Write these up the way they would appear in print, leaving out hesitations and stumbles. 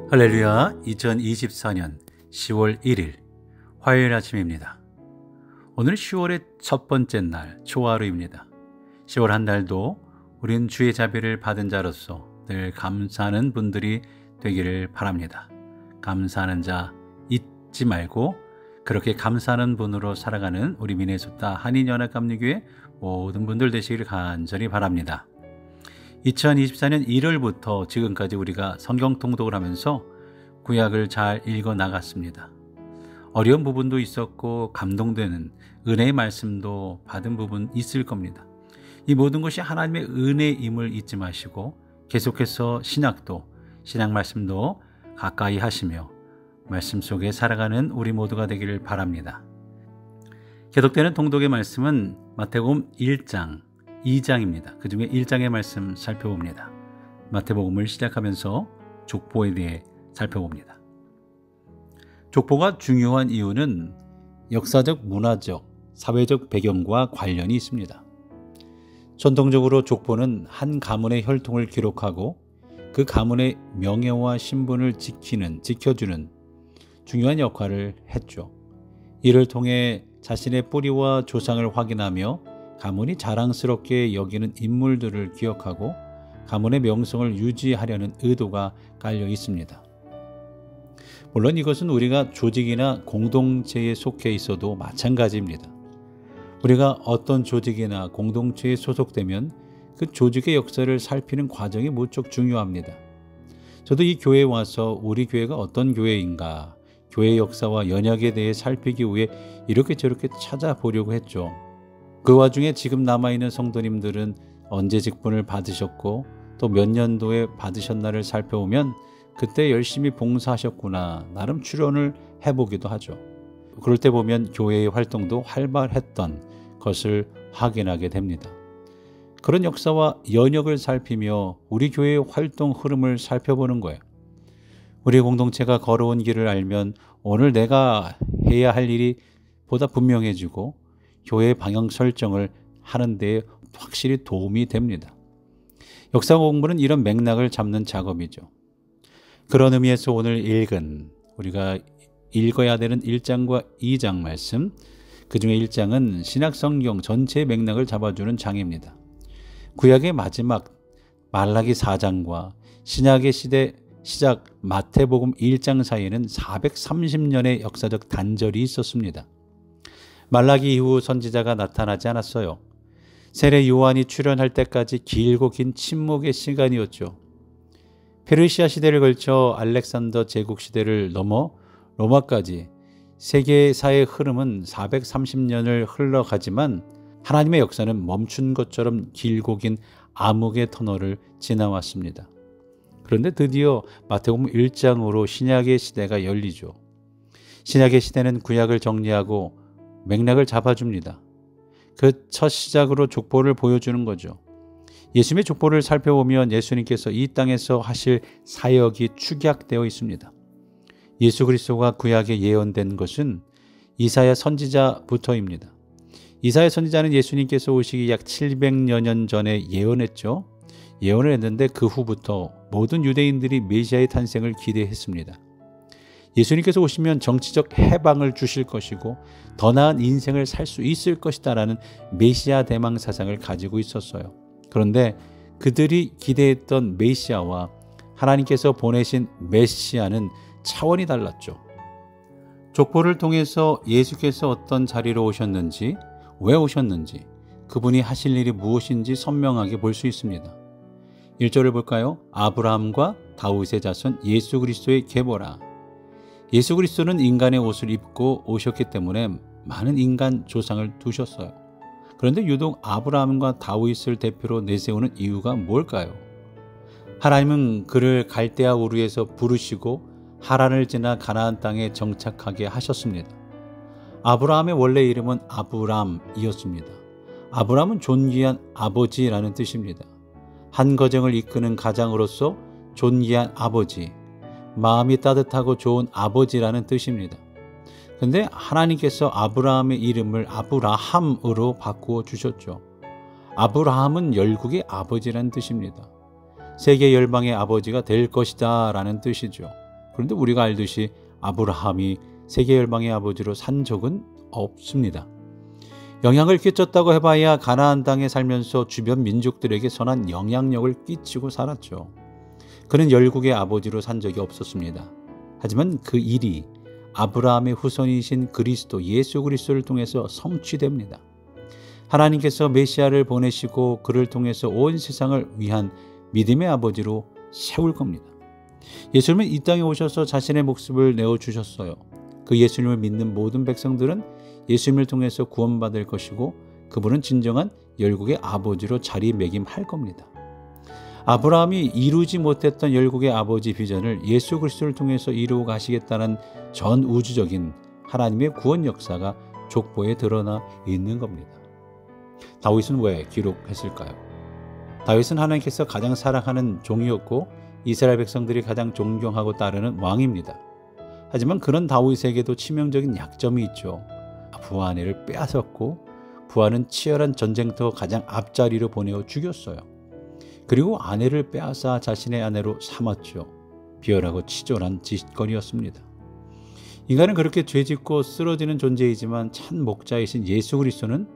할렐루야. 2024년 10월 1일 화요일 아침입니다. 오늘 10월의 첫 번째 날 초하루입니다. 10월 한 달도 우린 주의 자비를 받은 자로서 늘 감사하는 분들이 되기를 바랍니다. 감사하는 자 잊지 말고 그렇게 감사하는 분으로 살아가는 우리 미네소타 한인연합감리교회 모든 분들 되시기를 간절히 바랍니다. 2024년 1월부터 지금까지 우리가 성경 통독을 하면서 구약을 잘 읽어 나갔습니다. 어려운 부분도 있었고 감동되는 은혜의 말씀도 받은 부분 있을 겁니다. 이 모든 것이 하나님의 은혜임을 잊지 마시고 계속해서 신약 말씀도 가까이 하시며 말씀 속에 살아가는 우리 모두가 되기를 바랍니다. 계속되는 통독의 말씀은 마태복음 1장 2장입니다. 그 중에 1장의 말씀 살펴봅니다. 마태복음을 시작하면서 족보에 대해 살펴봅니다. 족보가 중요한 이유는 역사적, 문화적, 사회적 배경과 관련이 있습니다. 전통적으로 족보는 한 가문의 혈통을 기록하고 그 가문의 명예와 신분을 지켜주는 중요한 역할을 했죠. 이를 통해 자신의 뿌리와 조상을 확인하며 가문이 자랑스럽게 여기는 인물들을 기억하고 가문의 명성을 유지하려는 의도가 깔려 있습니다. 물론 이것은 우리가 조직이나 공동체에 속해 있어도 마찬가지입니다. 우리가 어떤 조직이나 공동체에 소속되면 그 조직의 역사를 살피는 과정이 무척 중요합니다. 저도 이 교회에 와서 우리 교회가 어떤 교회인가, 교회의 역사와 연약에 대해 살피기 위해 이렇게 저렇게 찾아보려고 했죠. 그 와중에 지금 남아있는 성도님들은 언제 직분을 받으셨고 또 몇 년도에 받으셨나를 살펴보면 그때 열심히 봉사하셨구나 나름 추론을 해보기도 하죠. 그럴 때 보면 교회의 활동도 활발했던 것을 확인하게 됩니다. 그런 역사와 연역을 살피며 우리 교회의 활동 흐름을 살펴보는 거예요. 우리 공동체가 걸어온 길을 알면 오늘 내가 해야 할 일이 보다 분명해지고 교회의 방향 설정을 하는 데 확실히 도움이 됩니다. 역사 공부는 이런 맥락을 잡는 작업이죠. 그런 의미에서 오늘 우리가 읽어야 되는 1장과 2장 말씀, 그 중에 1장은 신약 성경 전체의 맥락을 잡아주는 장입니다. 구약의 마지막 말라기 4장과 신약의 시작 마태복음 1장 사이에는 430년의 역사적 단절이 있었습니다. 말라기 이후 선지자가 나타나지 않았어요. 세례 요한이 출현할 때까지 길고 긴 침묵의 시간이었죠. 페르시아 시대를 걸쳐 알렉산더 제국 시대를 넘어 로마까지 세계사의 흐름은 430년을 흘러가지만 하나님의 역사는 멈춘 것처럼 길고 긴 암흑의 터널을 지나왔습니다. 그런데 드디어 마태복음 1장으로 신약의 시대가 열리죠. 신약의 시대는 구약을 정리하고 맥락을 잡아줍니다. 그 첫 시작으로 족보를 보여주는 거죠. 예수님의 족보를 살펴보면 예수님께서 이 땅에서 하실 사역이 축약되어 있습니다. 예수 그리스도가 구약에 예언된 것은 이사야 선지자부터입니다. 이사야 선지자는 예수님께서 오시기 약 700여 년 전에 예언했죠. 예언을 했는데 그 후부터 모든 유대인들이 메시아의 탄생을 기대했습니다. 예수님께서 오시면 정치적 해방을 주실 것이고 더 나은 인생을 살 수 있을 것이다라는 메시아 대망 사상을 가지고 있었어요. 그런데 그들이 기대했던 메시아와 하나님께서 보내신 메시아는 차원이 달랐죠. 족보를 통해서 예수께서 어떤 자리로 오셨는지, 왜 오셨는지, 그분이 하실 일이 무엇인지 선명하게 볼 수 있습니다. 1절을 볼까요? 아브라함과 다윗의 자손 예수 그리스도의 계보라. 예수 그리스도는 인간의 옷을 입고 오셨기 때문에 많은 인간 조상을 두셨어요. 그런데 유독 아브라함과 다윗을 대표로 내세우는 이유가 뭘까요? 하나님은 그를 갈대아 우르에서 부르시고 하란을 지나 가나안 땅에 정착하게 하셨습니다. 아브라함의 원래 이름은 아브람이었습니다. 아브람은 존귀한 아버지라는 뜻입니다. 한 가정을 이끄는 가장으로서 존귀한 아버지, 마음이 따뜻하고 좋은 아버지라는 뜻입니다. 그런데 하나님께서 아브라함의 이름을 아브라함으로 바꾸어 주셨죠. 아브라함은 열국의 아버지라는 뜻입니다. 세계 열방의 아버지가 될 것이다 라는 뜻이죠. 그런데 우리가 알듯이 아브라함이 세계 열방의 아버지로 산 적은 없습니다. 영향을 끼쳤다고 해봐야 가나안 땅에 살면서 주변 민족들에게 선한 영향력을 끼치고 살았죠. 그는 열국의 아버지로 산 적이 없었습니다. 하지만 그 일이 아브라함의 후손이신 그리스도 예수 그리스도를 통해서 성취됩니다. 하나님께서 메시아를 보내시고 그를 통해서 온 세상을 위한 믿음의 아버지로 세울 겁니다. 예수님은 이 땅에 오셔서 자신의 목숨을 내어주셨어요. 그 예수님을 믿는 모든 백성들은 예수님을 통해서 구원받을 것이고 그분은 진정한 열국의 아버지로 자리매김할 겁니다. 아브라함이 이루지 못했던 열국의 아버지 비전을 예수 그리스도를 통해서 이루어 가시겠다는 전 우주적인 하나님의 구원 역사가 족보에 드러나 있는 겁니다. 다윗은 왜 기록했을까요? 다윗은 하나님께서 가장 사랑하는 종이었고 이스라엘 백성들이 가장 존경하고 따르는 왕입니다. 하지만 그런 다윗에게도 치명적인 약점이 있죠. 부하 아내를 빼앗았고 부하는 치열한 전쟁터 가장 앞자리로 보내어 죽였어요. 그리고 아내를 빼앗아 자신의 아내로 삼았죠. 비열하고 치졸한 짓거리였습니다. 인간은 그렇게 죄짓고 쓰러지는 존재이지만 참 목자이신 예수 그리스도는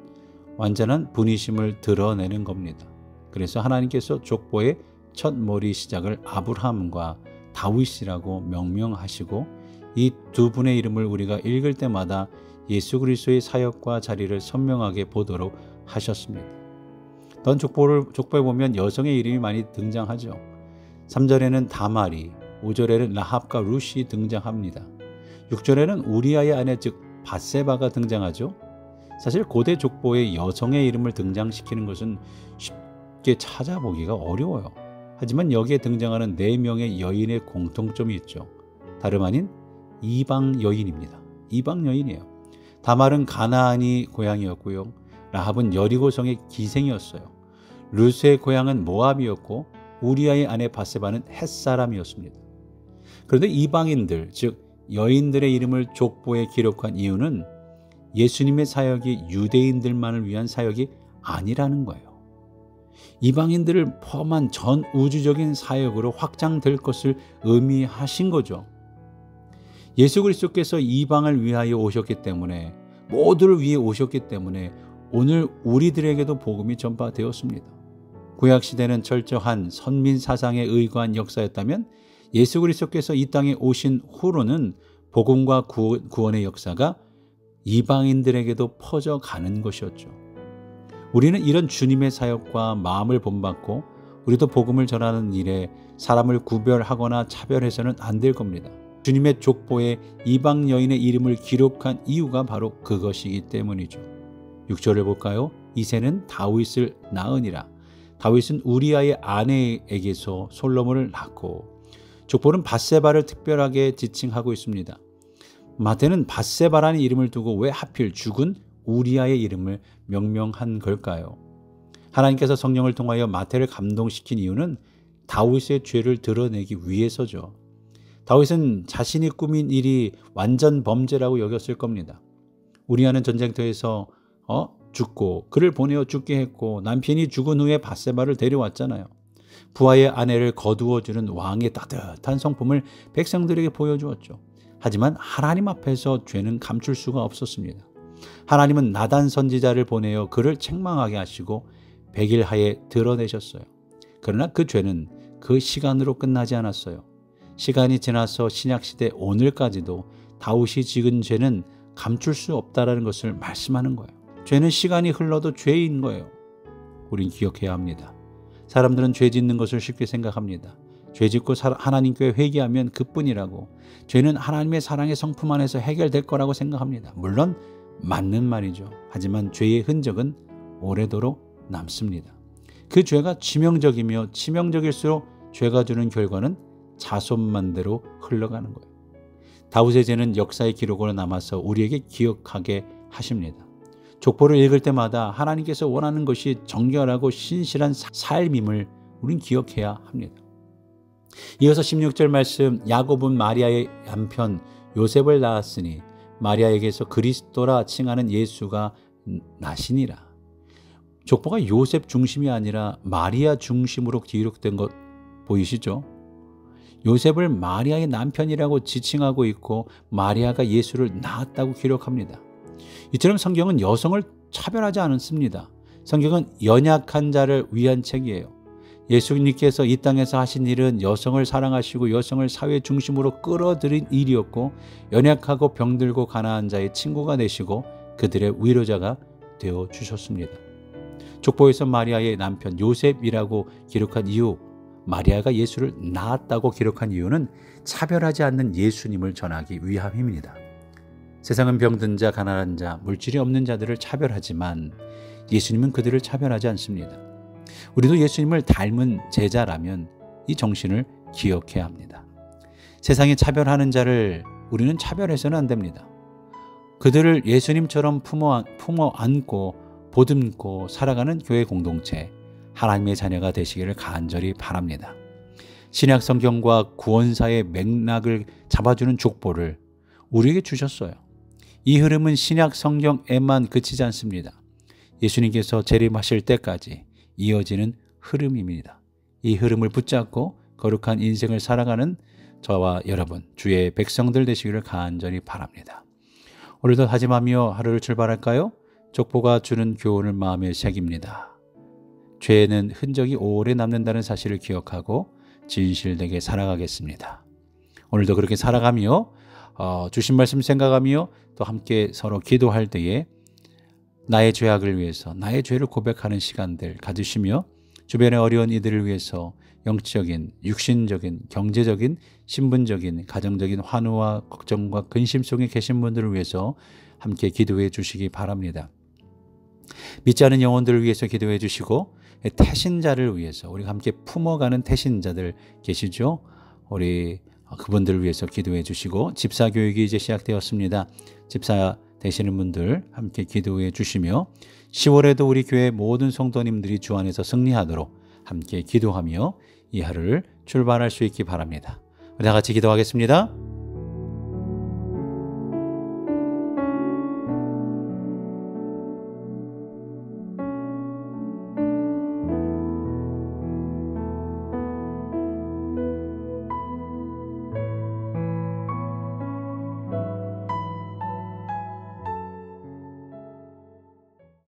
완전한 분이심을 드러내는 겁니다. 그래서 하나님께서 족보의 첫 머리 시작을 아브라함과 다윗이라고 명명하시고 이 두 분의 이름을 우리가 읽을 때마다 예수 그리스도의 사역과 자리를 선명하게 보도록 하셨습니다. 넌 족보에 보면 여성의 이름이 많이 등장하죠. 3절에는 다말이, 5절에는 라합과 룻이 등장합니다. 6절에는 우리아의 아내 즉 밧세바가 등장하죠. 사실 고대 족보에 여성의 이름을 등장시키는 것은 쉽게 찾아보기가 어려워요. 하지만 여기에 등장하는 4명의 여인의 공통점이 있죠. 다름 아닌 이방 여인입니다. 이방 여인이에요. 다말은 가나안이 고향이었고요. 라합은 여리고성의 기생이었어요. 룻의 고향은 모압이었고 우리아의 아내 밧세바는 헷사람이었습니다. 그런데 이방인들, 즉 여인들의 이름을 족보에 기록한 이유는 예수님의 사역이 유대인들만을 위한 사역이 아니라는 거예요. 이방인들을 포함한 전 우주적인 사역으로 확장될 것을 의미하신 거죠. 예수 그리스도께서 이방을 위하여 오셨기 때문에, 모두를 위해 오셨기 때문에 오늘 우리들에게도 복음이 전파되었습니다. 구약시대는 철저한 선민 사상에 의거한 역사였다면 예수 그리스도께서 이 땅에 오신 후로는 복음과 구원의 역사가 이방인들에게도 퍼져가는 것이었죠. 우리는 이런 주님의 사역과 마음을 본받고 우리도 복음을 전하는 일에 사람을 구별하거나 차별해서는 안 될 겁니다. 주님의 족보에 이방 여인의 이름을 기록한 이유가 바로 그것이기 때문이죠. 6절을 볼까요? 이새는 다윗을 낳으니라. 다윗은 우리아의 아내에게서 솔로몬을 낳고, 족보는 밧세바를 특별하게 지칭하고 있습니다. 마태는 밧세바라는 이름을 두고 왜 하필 죽은 우리아의 이름을 명명한 걸까요? 하나님께서 성령을 통하여 마태를 감동시킨 이유는 다윗의 죄를 드러내기 위해서죠. 다윗은 자신이 꾸민 일이 완전 범죄라고 여겼을 겁니다. 우리아는 전쟁터에서 죽고 그를 보내어 죽게 했고, 남편이 죽은 후에 밧세바를 데려왔잖아요. 부하의 아내를 거두어주는 왕의 따뜻한 성품을 백성들에게 보여주었죠. 하지만 하나님 앞에서 죄는 감출 수가 없었습니다. 하나님은 나단 선지자를 보내어 그를 책망하게 하시고 100일 하에 드러내셨어요. 그러나 그 죄는 그 시간으로 끝나지 않았어요. 시간이 지나서 신약시대 오늘까지도 다윗이 지은 죄는 감출 수 없다는 것을 말씀하는 거예요. 죄는 시간이 흘러도 죄인 거예요. 우린 기억해야 합니다. 사람들은 죄 짓는 것을 쉽게 생각합니다. 죄 짓고 하나님께 회개하면 그뿐이라고, 죄는 하나님의 사랑의 성품 안에서 해결될 거라고 생각합니다. 물론 맞는 말이죠. 하지만 죄의 흔적은 오래도록 남습니다. 그 죄가 치명적이며 치명적일수록 죄가 주는 결과는 자손만대로 흘러가는 거예요. 다윗의 죄는 역사의 기록으로 남아서 우리에게 기억하게 하십니다. 족보를 읽을 때마다 하나님께서 원하는 것이 정결하고 신실한 삶임을 우린 기억해야 합니다. 이어서 16절 말씀, 야곱은 마리아의 남편 요셉을 낳았으니 마리아에게서 그리스도라 칭하는 예수가 나시니라. 족보가 요셉 중심이 아니라 마리아 중심으로 기록된 것 보이시죠? 요셉을 마리아의 남편이라고 지칭하고 있고 마리아가 예수를 낳았다고 기록합니다. 이처럼 성경은 여성을 차별하지 않습니다. 성경은 연약한 자를 위한 책이에요. 예수님께서 이 땅에서 하신 일은 여성을 사랑하시고 여성을 사회 중심으로 끌어들인 일이었고 연약하고 병들고 가난한 자의 친구가 되시고 그들의 위로자가 되어 주셨습니다. 족보에서 마리아의 남편 요셉이라고 기록한 이유, 마리아가 예수를 낳았다고 기록한 이유는 차별하지 않는 예수님을 전하기 위함입니다. 세상은 병든 자, 가난한 자, 물질이 없는 자들을 차별하지만 예수님은 그들을 차별하지 않습니다. 우리도 예수님을 닮은 제자라면 이 정신을 기억해야 합니다. 세상이 차별하는 자를 우리는 차별해서는 안 됩니다. 그들을 예수님처럼 품어 안고 보듬고 살아가는 교회 공동체, 하나님의 자녀가 되시기를 간절히 바랍니다. 신약 성경과 구원사의 맥락을 잡아주는 족보를 우리에게 주셨어요. 이 흐름은 신약 성경에만 그치지 않습니다. 예수님께서 재림하실 때까지 이어지는 흐름입니다. 이 흐름을 붙잡고 거룩한 인생을 살아가는 저와 여러분, 주의 백성들 되시기를 간절히 바랍니다. 오늘도 다짐하며 하루를 출발할까요? 족보가 주는 교훈을 마음에 새깁니다. 죄에는 흔적이 오래 남는다는 사실을 기억하고 진실되게 살아가겠습니다. 오늘도 그렇게 살아가며 주신 말씀 생각하며 또 함께 서로 기도할 때에 나의 죄악을 위해서 나의 죄를 고백하는 시간들 가지시며 주변의 어려운 이들을 위해서 영적인, 육신적인, 경제적인, 신분적인, 가정적인 환우와 걱정과 근심 속에 계신 분들을 위해서 함께 기도해 주시기 바랍니다. 믿지 않은 영혼들을 위해서 기도해 주시고 태신자를 위해서 우리가 함께 품어가는 태신자들 계시죠? 우리 그분들을 위해서 기도해 주시고 집사 교육이 이제 시작되었습니다. 집사 되시는 분들 함께 기도해 주시며 10월에도 우리 교회 모든 성도님들이 주 안에서 승리하도록 함께 기도하며 이 하루를 출발할 수 있기 바랍니다. 우리 다 같이 기도하겠습니다.